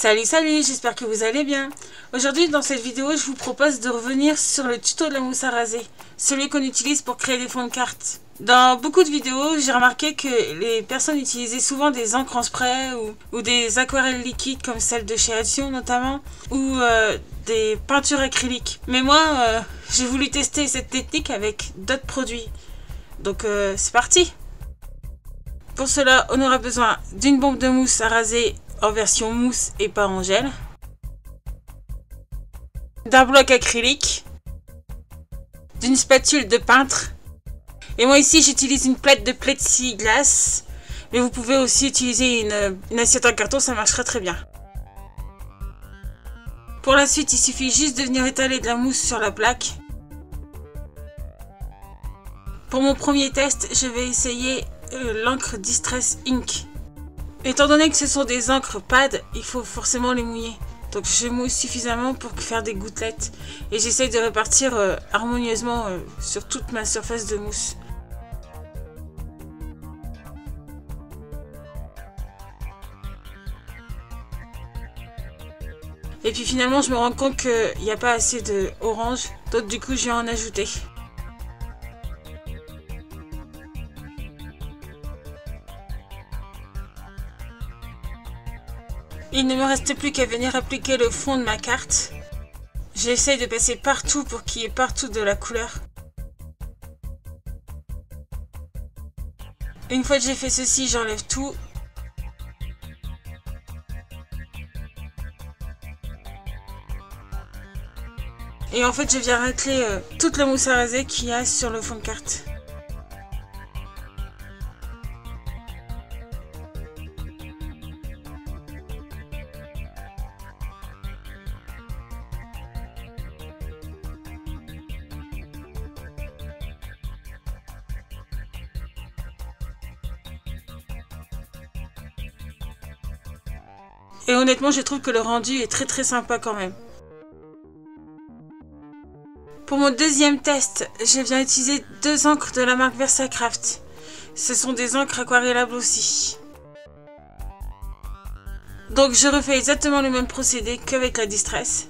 Salut, j'espère que vous allez bien. Aujourd'hui dans cette vidéo, je vous propose de revenir sur le tuto de la mousse à raser, celui qu'on utilise pour créer des fonds de cartes. Dans beaucoup de vidéos, j'ai remarqué que les personnes utilisaient souvent des encres en spray ou des aquarelles liquides comme celle de chez Action notamment, ou des peintures acryliques. Mais moi, j'ai voulu tester cette technique avec d'autres produits. Donc c'est parti! Pour cela, on aura besoin d'une bombe de mousse à raser en version mousse et pas en gel, d'un bloc acrylique, d'une spatule de peintre, et moi ici j'utilise une plaque de plexiglas, mais vous pouvez aussi utiliser une assiette en carton, ça marchera très bien. Pour la suite, il suffit juste de venir étaler de la mousse sur la plaque. Pour mon premier test, je vais essayer l'encre Distress Ink. Étant donné que ce sont des encres pad, il faut forcément les mouiller. Donc je mouille suffisamment pour faire des gouttelettes. Et j'essaye de répartir harmonieusement sur toute ma surface de mousse. Et puis finalement je me rends compte qu'il n'y a pas assez de orange. Donc du coup je vais en ajouter. Il ne me reste plus qu'à venir appliquer le fond de ma carte. J'essaye de passer partout pour qu'il y ait partout de la couleur. Une fois que j'ai fait ceci, j'enlève tout. Et en fait, je viens racler toute la mousse à raser qu'il y a sur le fond de carte. Et honnêtement, je trouve que le rendu est très sympa quand même. Pour mon deuxième test, je viens utiliser deux encres de la marque Versacraft. Ce sont des encres aquarellables aussi. Donc je refais exactement le même procédé qu'avec la Distress.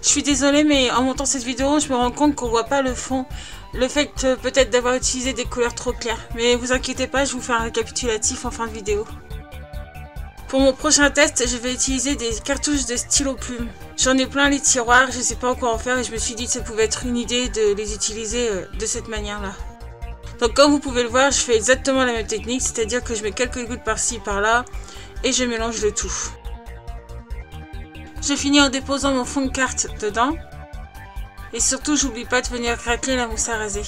Je suis désolée, mais en montant cette vidéo, je me rends compte qu'on voit pas le fond. Le fait peut-être d'avoir utilisé des couleurs trop claires. Mais vous inquiétez pas, je vous fais un récapitulatif en fin de vidéo. Pour mon prochain test, je vais utiliser des cartouches de stylo plume. J'en ai plein les tiroirs, je sais pas quoi en faire et je me suis dit que ça pouvait être une idée de les utiliser de cette manière-là. Donc comme vous pouvez le voir, je fais exactement la même technique, c'est-à-dire que je mets quelques gouttes par-ci, par-là et je mélange le tout. Je finis en déposant mon fond de carte dedans. Et surtout, j'oublie pas de venir racler la mousse à raser.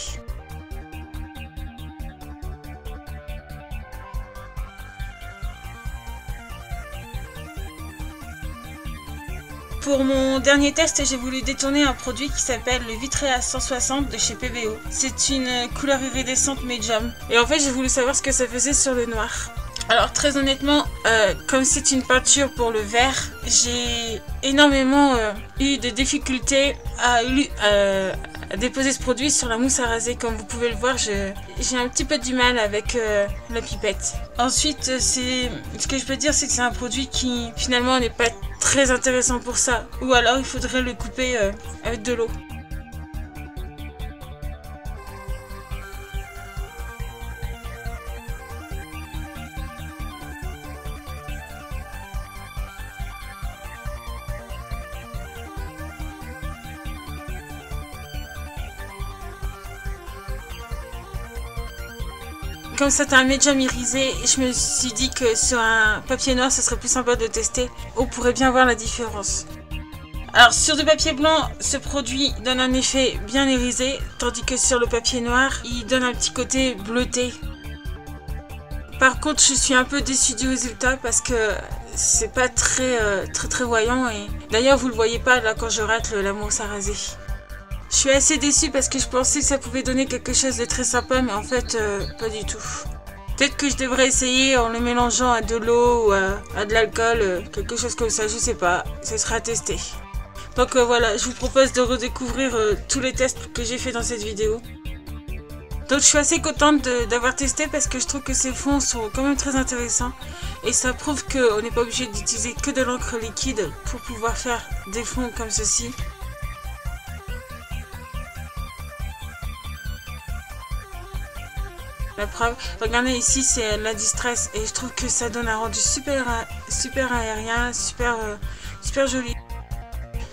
Pour mon dernier test, j'ai voulu détourner un produit qui s'appelle le Vitrea 160 de chez PBO. C'est une couleur iridescente médium. Et en fait, j'ai voulu savoir ce que ça faisait sur le noir. Alors très honnêtement, comme c'est une peinture pour le vert, j'ai énormément eu de difficultés à déposer ce produit sur la mousse à raser. Comme vous pouvez le voir, j'ai un petit peu du mal avec la pipette. Ensuite, ce que je peux dire, c'est que c'est un produit qui finalement n'est pas très intéressant pour ça. Ou alors il faudrait le couper avec de l'eau. Comme c'est un médium irisé, je me suis dit que sur un papier noir, ce serait plus sympa de tester. On pourrait bien voir la différence. Alors sur du papier blanc, ce produit donne un effet bien irisé, tandis que sur le papier noir, il donne un petit côté bleuté. Par contre, je suis un peu déçue du résultat parce que c'est pas très voyant. Et d'ailleurs, vous le voyez pas là quand je rate la mousse à raser. Je suis assez déçue parce que je pensais que ça pouvait donner quelque chose de très sympa, mais en fait, pas du tout. Peut-être que je devrais essayer en le mélangeant à de l'eau ou à de l'alcool, quelque chose comme ça, je sais pas. Ce sera à tester. Donc voilà, je vous propose de redécouvrir tous les tests que j'ai fait dans cette vidéo. Donc je suis assez contente d'avoir testé parce que je trouve que ces fonds sont quand même très intéressants. Et ça prouve qu'on n'est pas obligé d'utiliser que de l'encre liquide pour pouvoir faire des fonds comme ceci. La preuve, regardez ici, c'est la distress et je trouve que ça donne un rendu super aérien, super joli.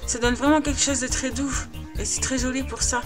Ça donne vraiment quelque chose de très doux et c'est très joli pour ça.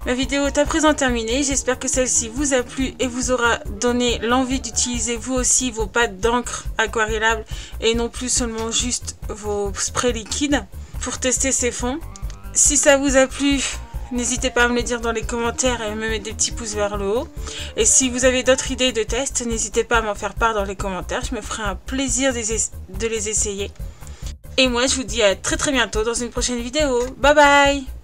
Ma vidéo est à présent terminée, j'espère que celle-ci vous a plu et vous aura donné l'envie d'utiliser vous aussi vos pâtes d'encre aquarellables et non plus seulement juste vos sprays liquides pour tester ces fonds. Si ça vous a plu, n'hésitez pas à me le dire dans les commentaires et à me mettre des petits pouces vers le haut. Et si vous avez d'autres idées de tests, n'hésitez pas à m'en faire part dans les commentaires, je me ferai un plaisir de les essayer. Et moi je vous dis à très bientôt dans une prochaine vidéo. Bye bye!